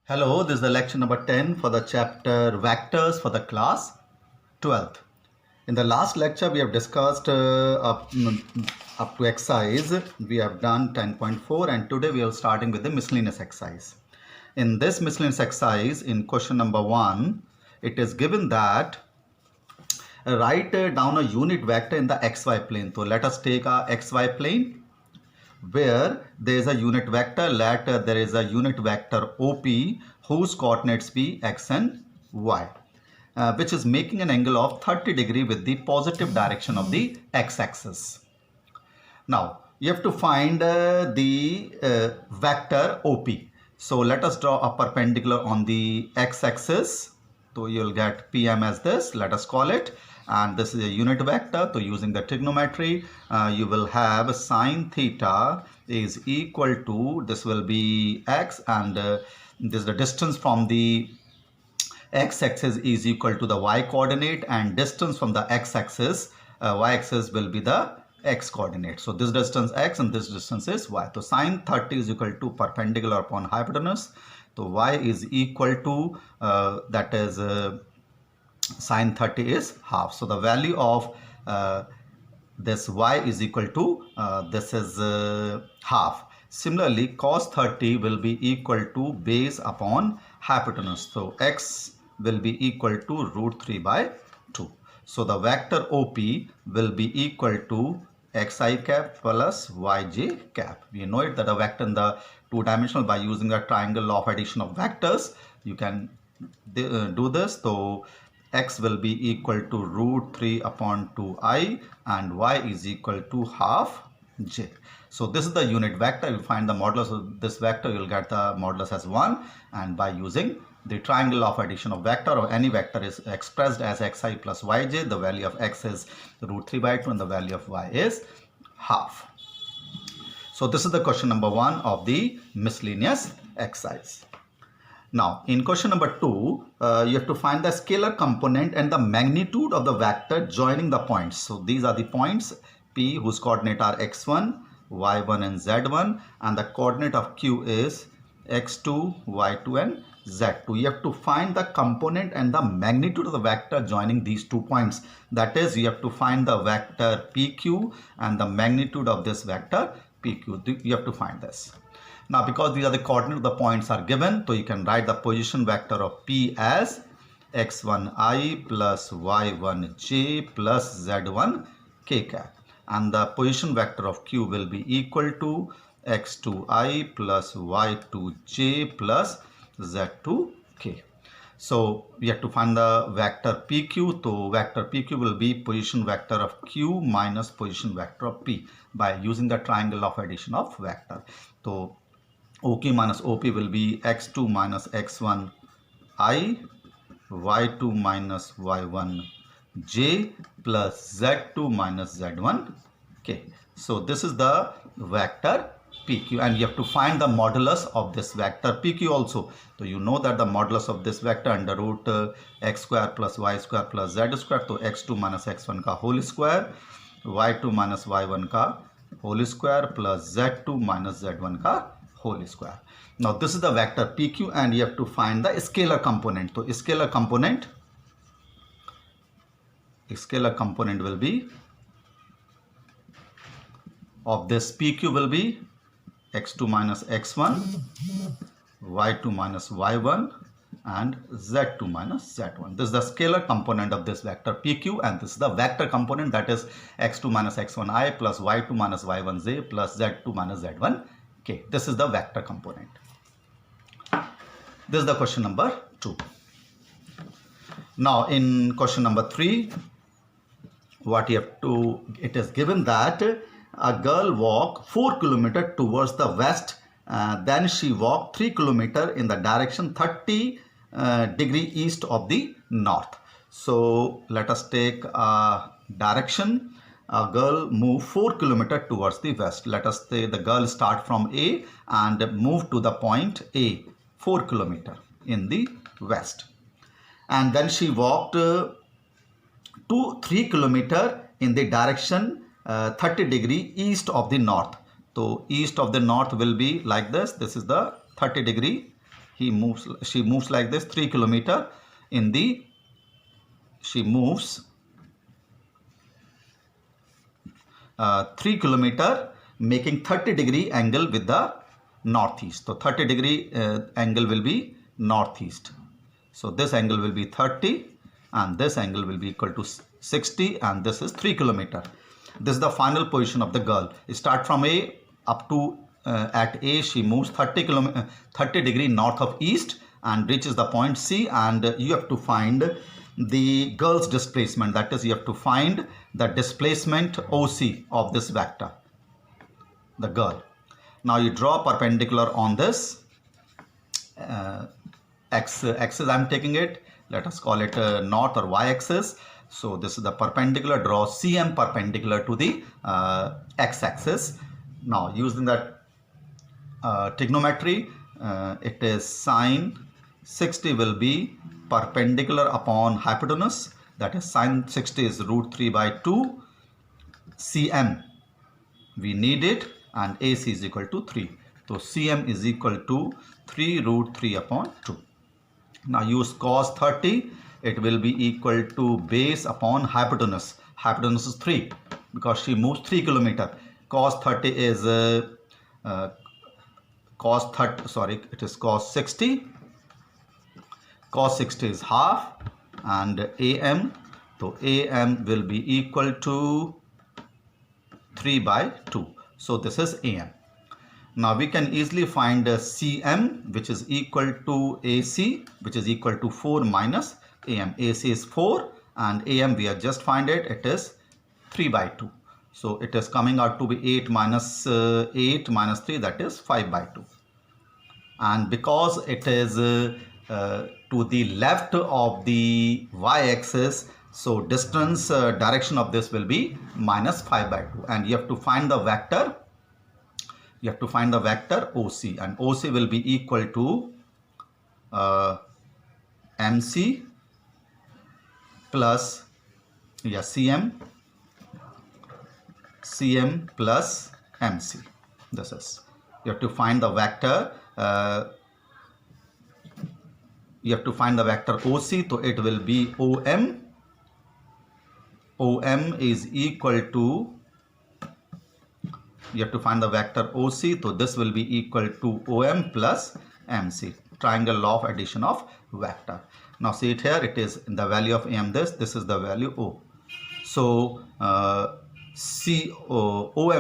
Hello, this is the lecture number 10 for the chapter Vectors for the class 12th. In the last lecture, we have discussed up to exercise. We have done 10.4 and today we are starting with the miscellaneous exercise. In this miscellaneous exercise, in question number 1, it is given that write down a unit vector in the xy plane. So let us take a xy plane where there is a unit vector, there is a unit vector OP whose coordinates be x and y, which is making an angle of 30 degree with the positive direction of the x-axis. Now you have to find the vector OP. So let us draw a perpendicular on the x-axis. So you'll get PM as this, let us call it, and this is a unit vector. So using the trigonometry, you will have sine theta is equal to, this will be x, and this is the distance from the x-axis is equal to the y coordinate, and distance from the x-axis, y-axis will be the x coordinate. So this distance x and this distance is y. So sine 30 is equal to perpendicular upon hypotenuse. So y is equal to that is sine 30 is half. So the value of this y is equal to this is half. Similarly, cos 30 will be equal to base upon hypotenuse. So x will be equal to root 3 by 2. So the vector OP will be equal to xi cap plus yj cap. We know it that a vector in the two-dimensional, by using the triangle law of addition of vectors, you can do this. So x will be equal to root 3 upon 2i and y is equal to half j. So this is the unit vector. You find the modulus of this vector, you will get the modulus as 1, and by using the triangle of addition of vector, or any vector is expressed as xi plus yj, the value of x is root 3 by 2 and the value of y is half. So this is the question number 1 of the miscellaneous exercise. Now in question number 2, you have to find the scalar component and the magnitude of the vector joining the points. So these are the points P whose coordinate are x1, y1 and z1, and the coordinate of Q is x2, y2 and z2. You have to find the component and the magnitude of the vector joining these 2 points. That is, you have to find the vector PQ and the magnitude of this vector PQ. You have to find this. Now because these are the coordinates of the points are given, so you can write the position vector of P as x1i plus y1j plus z1k cap, and the position vector of Q will be equal to x2i plus y2j plus z2k. So we have to find the vector PQ. So vector PQ will be position vector of Q minus position vector of P by using the triangle of addition of vector. So OQ minus OP will be x2 minus x1 I, y2 minus y1 j plus z2 minus z1 k. So this is the vector PQ, and you have to find the modulus of this vector PQ also. So you know that the modulus of this vector under root x square plus y square plus z square. So x2 minus x1 ka whole square, y2 minus y1 ka whole square plus z2 minus z1 ka whole square. Now this is the vector PQ, and you have to find the scalar component. So scalar component will be of this PQ will be x2 minus x1, y2 minus y1 and z2 minus z1. This is the scalar component of this vector PQ, and this is the vector component, that is x2 minus x1i plus y2 minus y1j plus z2 minus z1k. This is the vector component. This is the question number 2. Now in question number 3, what you have to, it is given that a girl walked 4 kilometers towards the west, then she walked 3 kilometers in the direction 30 degree east of the north. So let us take a direction. A girl moved 4 kilometers towards the west. Let us say the girl start from A and move to the point A 4 kilometers in the west, and then she walked 3 kilometers in the direction 30 degree east of the north. So east of the north will be like this. This is the 30 degree she moves like this 3 kilometer in the, she moves 3 kilometer making 30-degree angle with the northeast. So 30-degree angle will be northeast. So this angle will be 30 and this angle will be equal to 60 and this is 3 kilometer. This is the final position of the girl. Start from A up to at A she moves 30 degree north of east and reaches the point C, and you have to find the girl's displacement. That is, you have to find the displacement OC of this vector, the girl. Now you draw perpendicular on this x-axis. I'm taking it, let us call it north or y-axis. So this is the perpendicular. Draw CM perpendicular to the x-axis. Now using that trigonometry, it is sine 60 will be perpendicular upon hypotenuse, that is sine 60 is root 3 by 2. CM we need it and AC is equal to 3. So CM is equal to 3 root 3 upon 2. Now use cos 30, it will be equal to base upon hypotenuse. Hypotenuse is 3 because she moves 3 kilometer. Cos 30 is it is cos 60. Cos 60 is half and AM. So AM will be equal to 3 by 2. So this is AM. Now we can easily find CM, which is equal to AC, which is equal to 4 minus AM. AC is 4 and AM we have just find it, it is 3 by 2. So it is coming out to be 8 minus 3, that is 5 by 2. And because it is to the left of the y-axis, so distance direction of this will be minus 5 by 2. And you have to find the vector. You have to find the vector OC, and OC will be equal to MC plus CM plus MC. This is, you have to find the vector. You have to find the vector OC, so it will be OM. OM is equal to, you have to find the vector OC, so this will be equal to OM plus MC, triangle law of addition of vector. Now see it here, it is the value of AM, this is the value O. So OM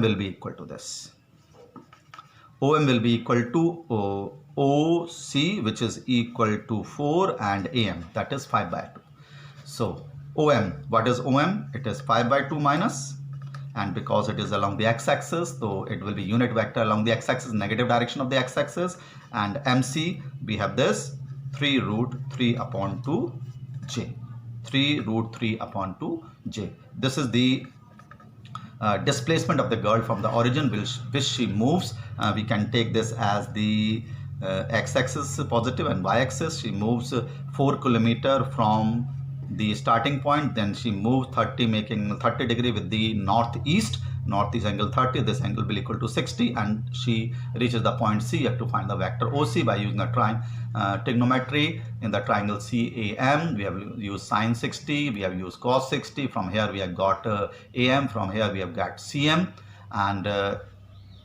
will be equal to this. OM will be equal to OC, which is equal to 4, and AM, that is 5 by 2. So OM, what is OM? It is 5 by 2 minus, and because it is along the x-axis, so it will be unit vector along the x-axis, negative direction of the x-axis. And MC, we have this 3 root 3 upon 2j. 3 root 3 upon 2j. This is the displacement of the girl from the origin which she moves. We can take this as the x-axis positive and y-axis. She moves 4 kilometer from the starting point, then she moves 30, making 30 degree with the northeast angle 30. This angle will be equal to 60 and she reaches the point C. You have to find the vector OC by using the trigonometry. In the triangle CAM, we have used sine 60, we have used cos 60. From here we have got AM, from here we have got CM, and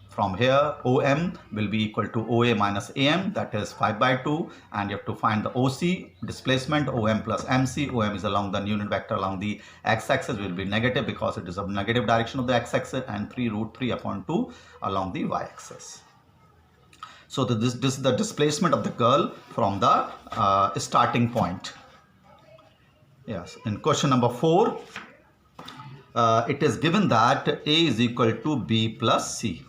from here OM will be equal to OA minus AM, that is 5 by 2, and you have to find the OC displacement OM plus MC. OM is along the unit vector along the x-axis, will be negative because it is a negative direction of the x-axis, and 3 root 3 upon 2 along the y-axis. So this is the displacement of the girl from the starting point. Yes, in question number 4, it is given that A is equal to B plus C.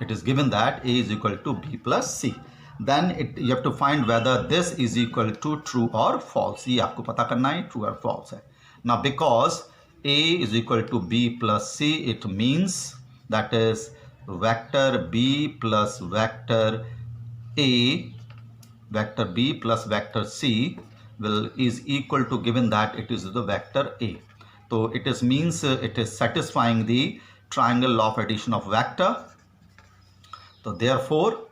It is given that A is equal to B plus C. Then you have to find whether this is equal to true or false. ये आपको पता करना है true or false है. Now because A is equal to B plus C, it means that is vector B plus vector A, vector B plus vector C is equal to, given that it is the vector A. So it is means it is satisfying the triangle law of addition of vector. So therefore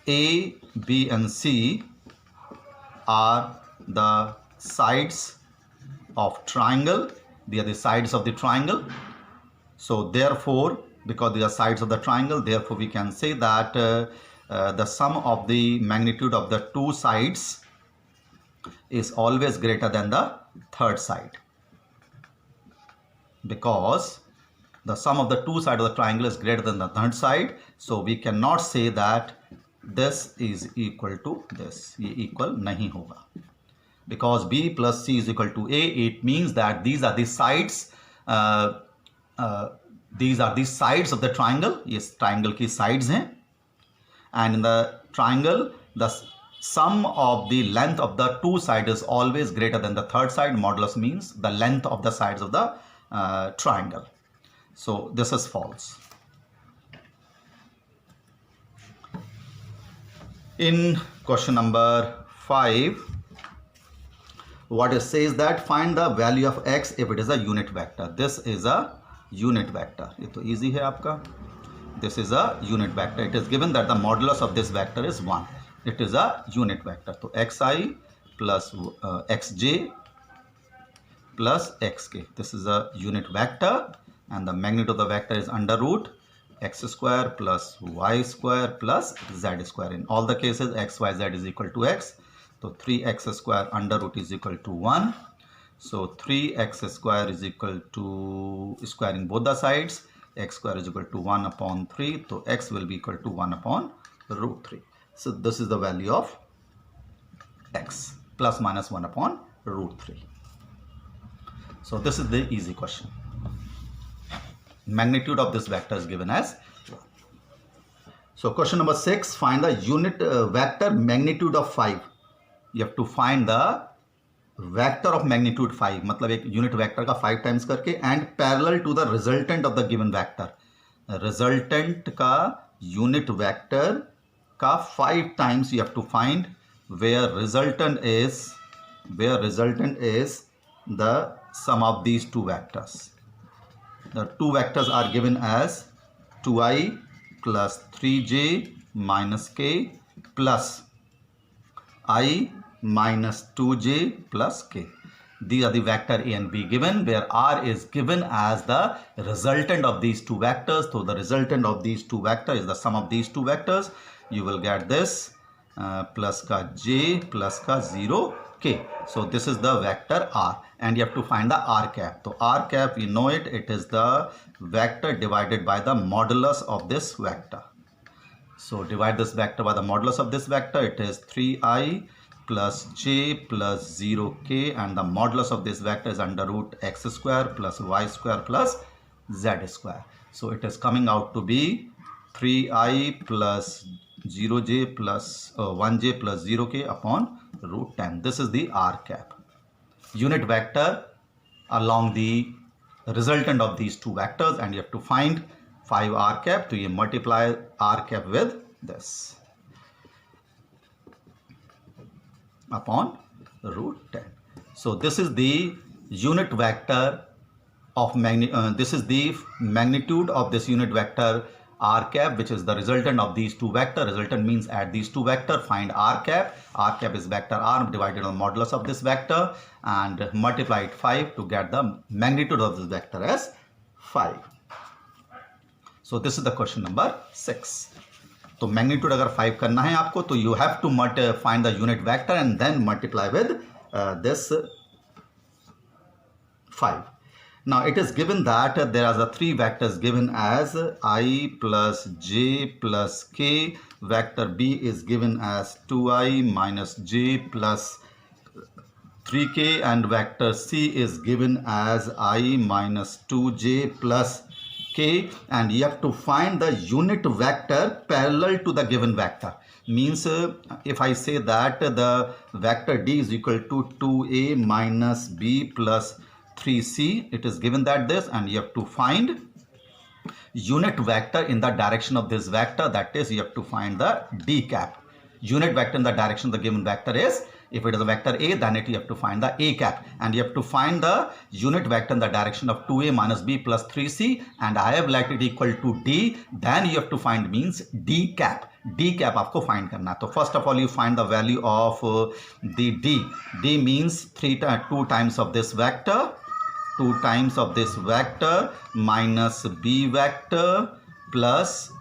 A, B and C are the sides of triangle. They are the sides of the triangle. So therefore, because they are sides of the triangle, therefore we can say that the sum of the magnitude of the two sides is always greater than the third side, because the sum of the two sides of the triangle is greater than the third side. So we cannot say that this is equal to this. ये equal नहीं होगा, because B plus C is equal to A. It means that these are the sides. These are the sides of the triangle. Yes, triangle की sides हैं. And in the triangle, the sum of the length of the two sides is always greater than the third side. Modulus means the length of the sides of the triangle. So this is false. In question number 5, what it says that find the value of x if it is a unit vector. This is a unit vector. ये तो easy है आपका. This is a unit vector. It is given that the modulus of this vector is 1. It is a unit vector. So xi plus xj plus xk. This is a unit vector, and the magnitude of the vector is under root x square plus y square plus z square. In all the cases, x, y, z is equal to x. So 3x square under root is equal to 1. So 3x square is equal to squaring both the sides. X square is equal to 1 upon 3. So x will be equal to 1 upon root 3. So this is the value of x, plus minus 1 upon root 3. So this is the easy question. Magnitude of this vector is given as 1. So question number 6, find the unit vector magnitude of 5. You have to find the vector of magnitude 5, मतलब एक unit vector का 5 times करके, and parallel to the resultant of the given vector. Resultant का unit vector का 5 times you have to find, where resultant is the sum of these two vectors. The two vectors are given as 2i plus 3j minus k plus I minus 2j plus k. These are the vector A and B given, where R is given as the resultant of these two vectors. So the resultant of these two vectors is the sum of these two vectors. You will get this plus ka j plus ka 0 k. So this is the vector R, and you have to find the r cap. So r cap, we know it is the vector divided by the modulus of this vector. So divide this vector by the modulus of this vector. It is 3i plus j plus 0k, and the modulus of this vector is under root x square plus y square plus z square. So it is coming out to be 3i plus 0j plus 1j plus 0k upon root 10. This is the r cap. Unit vector along the resultant of these two vectors, and you have to find 5 r cap. So you multiply r cap with this upon root 10. So this is the unit vector of this is the magnitude of this unit vector r cap, which is the resultant of these two vectors. Resultant means add these two vectors, find r cap. R cap is vector r divided on modulus of this vector, and multiply it 5 to get the magnitude of this vector as 5. So this is the question number 6. तो magnitude अगर 5 करना है आपको, तो you have to find the unit vector and then multiply with this 5. Now it is given that there are the three vectors given as I plus j plus k. Vector B is given as 2i minus j plus 3k, and vector C is given as I minus 2j plus k, and you have to find the unit vector parallel to the given vector. Means if I say that the vector D is equal to 2a minus b plus 3c, it is given that this, and you have to find unit vector in the direction of this vector, that is you have to find the d cap. Unit vector in the direction of the given vector is If it is a vector A, then you have to find the A cap, and you have to find the unit vector in the direction of 2A minus B plus 3C, and I have let it equal to D. Then you have to find means D cap. D cap आपको find करना है. तो first of all you find the value of the D. D means 2 times of this vector, 2 times of this vector minus B vector plus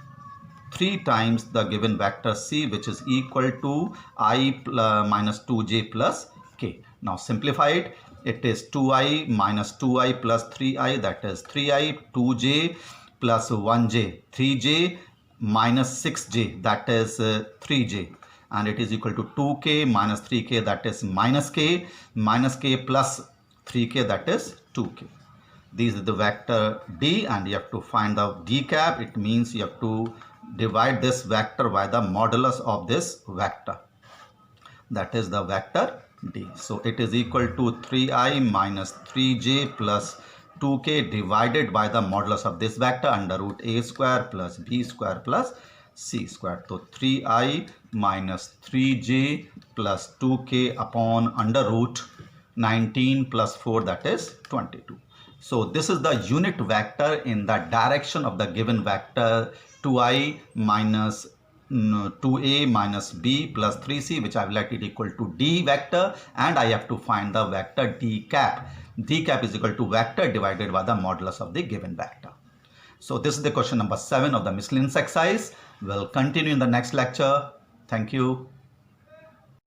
3 times the given vector C, which is equal to I minus 2j plus k. Now simplify it. It is 2i minus 2i plus 3i, that is 3i, 2j plus 1j, 3j minus 6j, that is 3j, and it is equal to 2k minus 3k, that is minus k plus 3k, that is 2k. This is the vector D, and you have to find the D cap. It means you have to divide this vector by the modulus of this vector, that is the vector D. So it is equal to 3i minus 3j plus 2k divided by the modulus of this vector under root a square plus b square plus c square. So 3i minus 3j plus 2k upon under root 19 plus 4, that is 22. So this is the unit vector in the direction of the given vector 2i minus 2a minus b plus 3c, which I have let it equal to D vector, and I have to find the vector D cap. D cap is equal to vector divided by the modulus of the given vector. So this is the question number 7 of the miscellaneous exercise. We'll continue in the next lecture. Thank you.